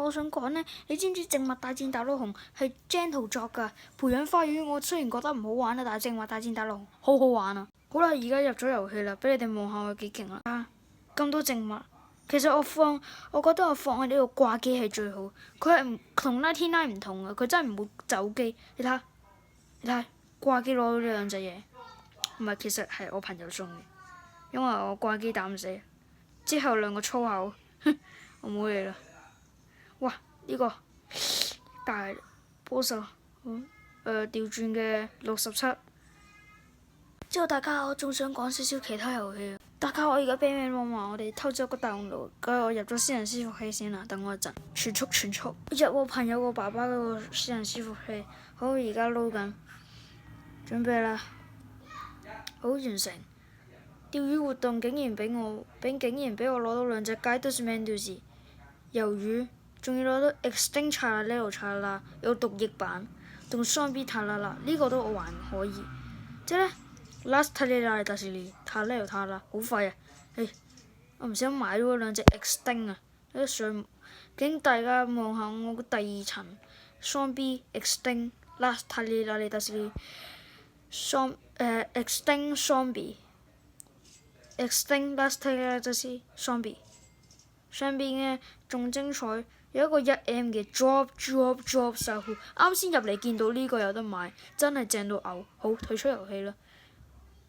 我想講呢，你知唔知《植物大戰大陸熊》係 Gentle 作㗎？培養花園我雖然覺得唔好玩啊，但係《植物大戰大陸熊》好好玩啊！好啦，而家入咗遊戲啦，俾你哋望下我幾勁啦！咁多植物，其實我覺得我放喺呢度掛機係最好。佢係唔同 99唔同嘅，佢真係唔會走機。你睇掛機攞到呢兩隻嘢，唔係其實係我朋友送嘅，因為我掛機打唔死。之後兩個粗口，我冇嘢啦。哇！呢個大波手，調轉嘅67。之後大家我仲想講少少其他遊戲。大家我而家俾命話我哋偷咗個大紅爐，咁我入咗私人伺服器先啦。等我一陣，全速入我朋友個爸爸嗰個私人伺服器。好，而家撈緊，準備啦。好，完成。釣魚活動竟然俾我攞到兩隻 Guides Mendoza 魷魚，仲要攞到 Extinct Chalalelo Chalala 有毒液版，同 Zombie Talala 呢個都我還可以。即係咧 Last Talala Talala Talala Talala 好快啊！我唔想買咗兩隻 Extinct 啊！一上，請大家望下我個第二層 Zombie Extinct Last Talala Talala Extinct Zombie。Extinct Last Talala Talala Zombie。上邊嘅仲精彩，有一個1M 嘅 drop 晒酷，啱先入嚟見到呢個有得買，真係正到嘔。好，退出遊戲啦，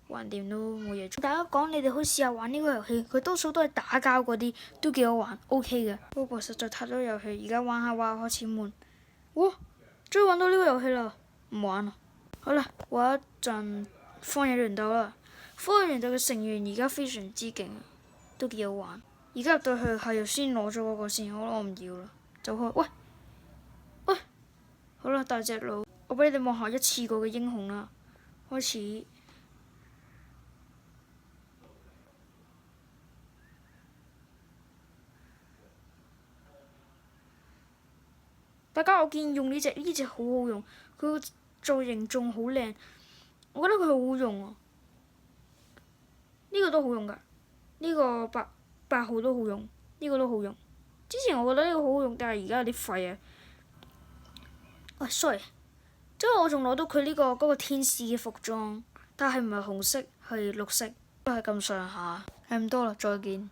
橫掂都冇嘢做。大家講你哋可以試下玩呢個遊戲，佢多數都係打交嗰啲，都幾好玩 ，OK 嘅。不過實在太多遊戲，而家玩下開始悶。哇！終於揾到呢個遊戲啦，唔玩啦。好啦，玩一陣荒野聯鬥啦。荒野聯鬥嘅成員而家非常之勁，都幾好玩。而家入到去係先攞咗嗰個先，好啦，我唔要啦，走開。喂，好啦，大隻佬，我俾你哋望下一次過嘅英雄啦，開始。大家我見用呢隻好好用，佢個造型仲好靚，我覺得佢好好用啊。呢個都好用㗎，呢個8號都好用，呢個都好用。之前我覺得呢個好好用，但係而家有啲廢啊。喂，sorry，即係我仲攞到佢呢個嗰個天使嘅服裝，但係唔係紅色，係綠色，都係咁上下，係咁多啦，再見。